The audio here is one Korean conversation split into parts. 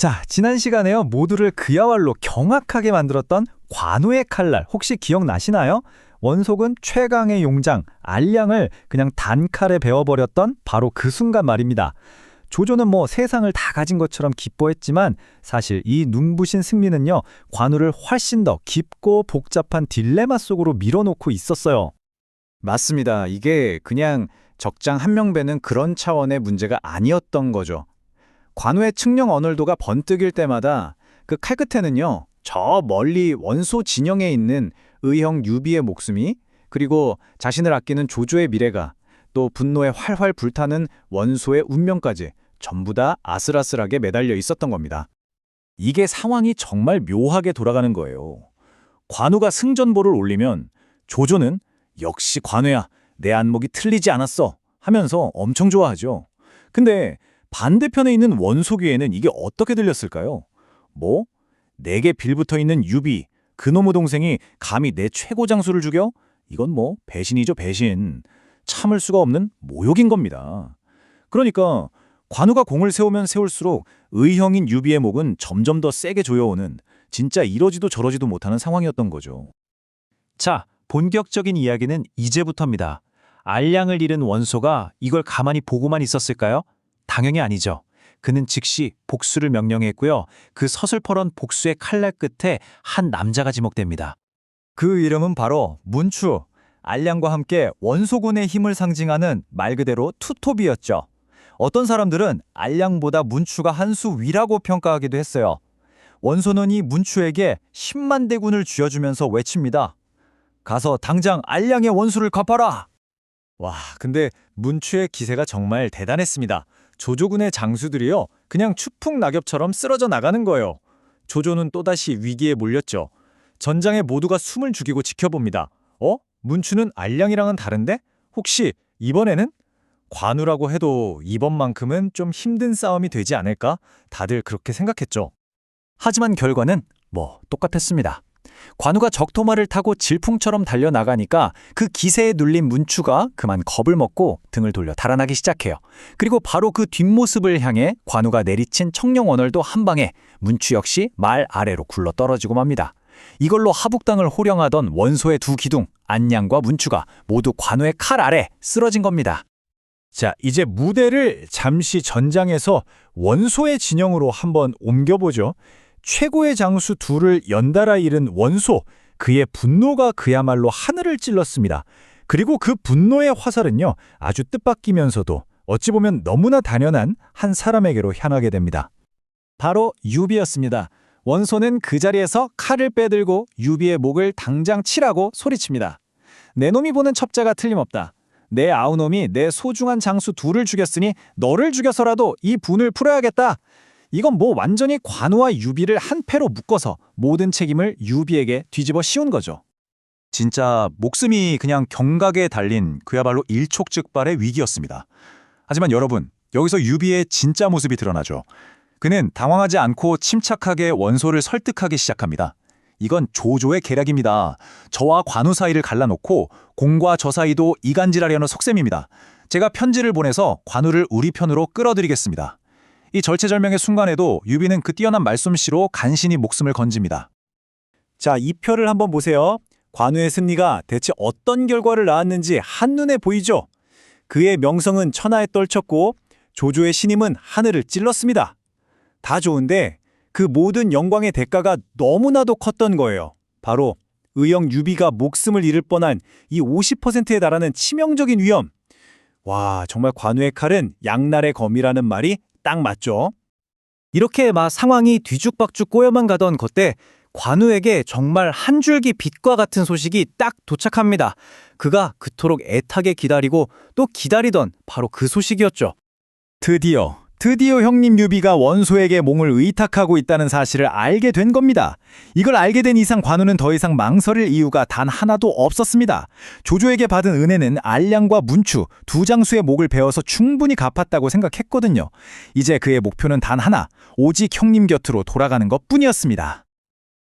자, 지난 시간에요. 모두를 그야말로 경악하게 만들었던 관우의 칼날 혹시 기억나시나요? 원속은 최강의 용장 알량을 그냥 단칼에 베어버렸던 바로 그 순간 말입니다. 조조는 세상을 다 가진 것처럼 기뻐했지만 사실 이 눈부신 승리는요, 관우를 훨씬 더 깊고 복잡한 딜레마 속으로 밀어놓고 있었어요. 맞습니다. 이게 그냥 적장 한 명 배는 그런 차원의 문제가 아니었던 거죠. 관우의 측령 언얼도가 번뜩일 때마다 그 칼끝에는요, 저 멀리 원소 진영에 있는 의형 유비의 목숨이, 그리고 자신을 아끼는 조조의 미래가, 또 분노에 활활 불타는 원소의 운명까지 전부 다 아슬아슬하게 매달려 있었던 겁니다. 이게 상황이 정말 묘하게 돌아가는 거예요. 관우가 승전보를 올리면 조조는 역시 관우야, 내 안목이 틀리지 않았어 하면서 엄청 좋아하죠. 근데 반대편에 있는 원소귀에는 이게 어떻게 들렸을까요? 내게 빌붙어 있는 유비, 그놈의 동생이 감히 내 최고 장수를 죽여? 이건 배신이죠, 배신. 참을 수가 없는 모욕인 겁니다. 그러니까 관우가 공을 세우면 세울수록 의형인 유비의 목은 점점 더 세게 조여오는, 진짜 이러지도 저러지도 못하는 상황이었던 거죠. 자, 본격적인 이야기는 이제부터입니다. 알량을 잃은 원소가 이걸 가만히 보고만 있었을까요? 당연히 아니죠. 그는 즉시 복수를 명령했고요. 그 서슬퍼런 복수의 칼날 끝에 한 남자가 지목됩니다. 그 이름은 바로 문추. 알량과 함께 원소군의 힘을 상징하는 말 그대로 투톱이었죠. 어떤 사람들은 알량보다 문추가 한 수 위라고 평가하기도 했어요. 원소는 이 문추에게 10만 대군을 쥐어주면서 외칩니다. 가서 당장 알량의 원수를 갚아라! 와, 근데 문추의 기세가 정말 대단했습니다. 조조군의 장수들이요, 그냥 추풍 낙엽처럼 쓰러져 나가는 거예요. 조조는 또다시 위기에 몰렸죠. 전장에 모두가 숨을 죽이고 지켜봅니다. 문추는 알량이랑은 다른데? 혹시 이번에는? 관우라고 해도 이번만큼은 좀 힘든 싸움이 되지 않을까? 다들 그렇게 생각했죠. 하지만 결과는 똑같았습니다. 관우가 적토마를 타고 질풍처럼 달려나가니까 그 기세에 눌린 문추가 그만 겁을 먹고 등을 돌려 달아나기 시작해요. 그리고 바로 그 뒷모습을 향해 관우가 내리친 청룡 언얼도 한 방에 문추 역시 말 아래로 굴러 떨어지고 맙니다. 이걸로 하북당을 호령하던 원소의 두 기둥, 안량과 문추가 모두 관우의 칼 아래 쓰러진 겁니다. 자, 이제 무대를 잠시 전장에서 원소의 진영으로 한번 옮겨보죠. 최고의 장수 둘을 연달아 잃은 원소, 그의 분노가 그야말로 하늘을 찔렀습니다. 그리고 그 분노의 화살은요, 아주 뜻밖이면서도 어찌 보면 너무나 단연한 한 사람에게로 향하게 됩니다. 바로 유비였습니다. 원소는 그 자리에서 칼을 빼들고 유비의 목을 당장 치라고 소리칩니다. 내 놈이 보는 첩자가 틀림없다. 내 아우놈이 내 소중한 장수 둘을 죽였으니 너를 죽여서라도 이 분을 풀어야겠다. 이건 완전히 관우와 유비를 한 패로 묶어서 모든 책임을 유비에게 뒤집어 씌운 거죠. 진짜 목숨이 그냥 경각에 달린 그야말로 일촉즉발의 위기였습니다. 하지만 여러분, 여기서 유비의 진짜 모습이 드러나죠. 그는 당황하지 않고 침착하게 원소를 설득하기 시작합니다. 이건 조조의 계략입니다. 저와 관우 사이를 갈라놓고 공과 저 사이도 이간질하려는 속셈입니다. 제가 편지를 보내서 관우를 우리 편으로 끌어들이겠습니다. 이 절체절명의 순간에도 유비는 그 뛰어난 말솜씨로 간신히 목숨을 건집니다. 자, 이 표를 한번 보세요. 관우의 승리가 대체 어떤 결과를 낳았는지 한눈에 보이죠? 그의 명성은 천하에 떨쳤고 조조의 신임은 하늘을 찔렀습니다. 다 좋은데 그 모든 영광의 대가가 너무나도 컸던 거예요. 바로 의형 유비가 목숨을 잃을 뻔한 이 50%에 달하는 치명적인 위험. 와, 정말 관우의 칼은 양날의 검이라는 말이 딱 맞죠. 이렇게 상황이 뒤죽박죽 꼬여만 가던 그때 관우에게 정말 한 줄기 빛과 같은 소식이 딱 도착합니다. 그가 그토록 애타게 기다리고 또 기다리던 바로 그 소식이었죠. 드디어 형님 유비가 원소에게 몸을 의탁하고 있다는 사실을 알게 된 겁니다. 이걸 알게 된 이상 관우는 더 이상 망설일 이유가 단 하나도 없었습니다. 조조에게 받은 은혜는 알량과 문추 두 장수의 목을 베어서 충분히 갚았다고 생각했거든요. 이제 그의 목표는 단 하나, 오직 형님 곁으로 돌아가는 것뿐이었습니다.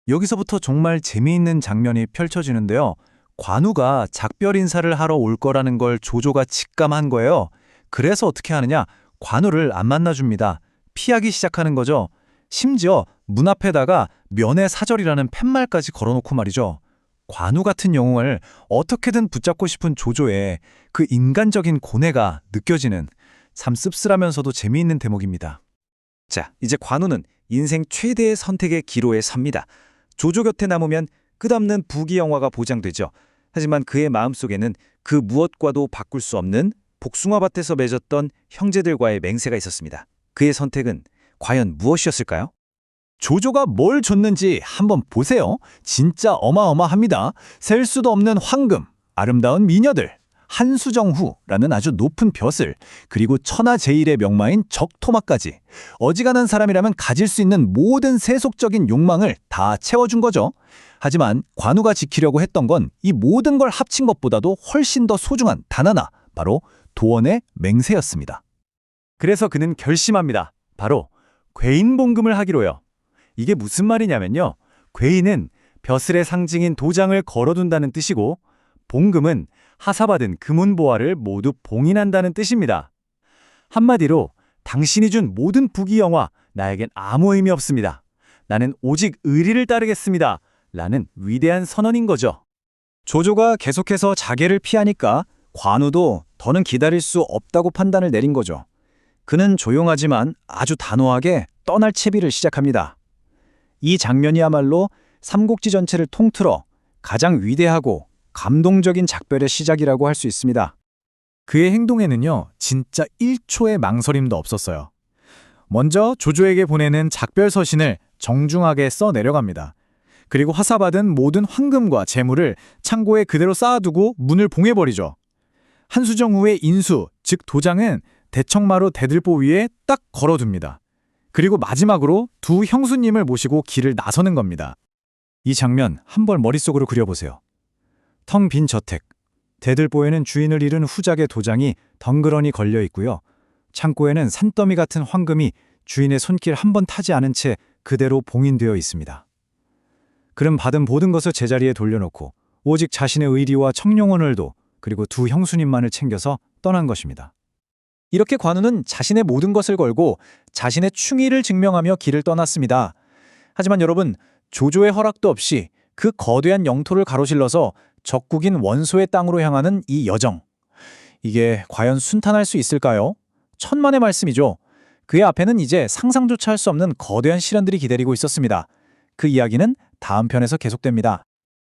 여기서부터 정말 재미있는 장면이 펼쳐지는데요. 관우가 작별 인사를 하러 올 거라는 걸 조조가 직감한 거예요. 그래서 어떻게 하느냐? 관우를 안 만나줍니다. 피하기 시작하는 거죠. 심지어 문 앞에다가 면회 사절이라는 팻말까지 걸어놓고 말이죠. 관우 같은 영웅을 어떻게든 붙잡고 싶은 조조의 그 인간적인 고뇌가 느껴지는 참 씁쓸하면서도 재미있는 대목입니다. 자, 이제 관우는 인생 최대의 선택의 기로에 섭니다. 조조 곁에 남으면 끝없는 부귀영화가 보장되죠. 하지만 그의 마음속에는 그 무엇과도 바꿀 수 없는 복숭아밭에서 맺었던 형제들과의 맹세가 있었습니다. 그의 선택은 과연 무엇이었을까요? 조조가 뭘 줬는지 한번 보세요. 진짜 어마어마합니다. 셀 수도 없는 황금, 아름다운 미녀들, 한수정후라는 아주 높은 벼슬, 그리고 천하제일의 명마인 적토마까지. 어지간한 사람이라면 가질 수 있는 모든 세속적인 욕망을 다 채워준 거죠. 하지만 관우가 지키려고 했던 건 이 모든 걸 합친 것보다도 훨씬 더 소중한 단 하나, 바로 도원의 맹세였습니다. 그래서 그는 결심합니다. 바로 괴인봉금을 하기로요. 이게 무슨 말이냐면요. 괴인은 벼슬의 상징인 도장을 걸어둔다는 뜻이고, 봉금은 하사받은 금운보화를 모두 봉인한다는 뜻입니다. 한마디로 당신이 준 모든 부귀영화 나에겐 아무 의미 없습니다. 나는 오직 의리를 따르겠습니다. 라는 위대한 선언인 거죠. 조조가 계속해서 자계를 피하니까 관우도 더는 기다릴 수 없다고 판단을 내린 거죠. 그는 조용하지만 아주 단호하게 떠날 채비를 시작합니다. 이 장면이야말로 삼국지 전체를 통틀어 가장 위대하고 감동적인 작별의 시작이라고 할 수 있습니다. 그의 행동에는요, 진짜 1초의 망설임도 없었어요. 먼저 조조에게 보내는 작별 서신을 정중하게 써 내려갑니다. 그리고 하사받은 모든 황금과 재물을 창고에 그대로 쌓아두고 문을 봉해버리죠. 한수정후의 인수, 즉 도장은 대청마루 대들보 위에 딱 걸어둡니다. 그리고 마지막으로 두 형수님을 모시고 길을 나서는 겁니다. 이 장면 한번 머릿속으로 그려보세요. 텅 빈 저택, 대들보에는 주인을 잃은 후작의 도장이 덩그러니 걸려 있고요. 창고에는 산더미 같은 황금이 주인의 손길 한 번 타지 않은 채 그대로 봉인되어 있습니다. 그럼 받은 모든 것을 제자리에 돌려놓고 오직 자신의 의리와 청룡원을도 그리고 두 형수님만을 챙겨서 떠난 것입니다. 이렇게 관우는 자신의 모든 것을 걸고 자신의 충의를 증명하며 길을 떠났습니다. 하지만 여러분, 조조의 허락도 없이 그 거대한 영토를 가로질러서 적국인 원소의 땅으로 향하는 이 여정. 이게 과연 순탄할 수 있을까요? 천만의 말씀이죠. 그의 앞에는 이제 상상조차 할 수 없는 거대한 시련들이 기다리고 있었습니다. 그 이야기는 다음 편에서 계속됩니다.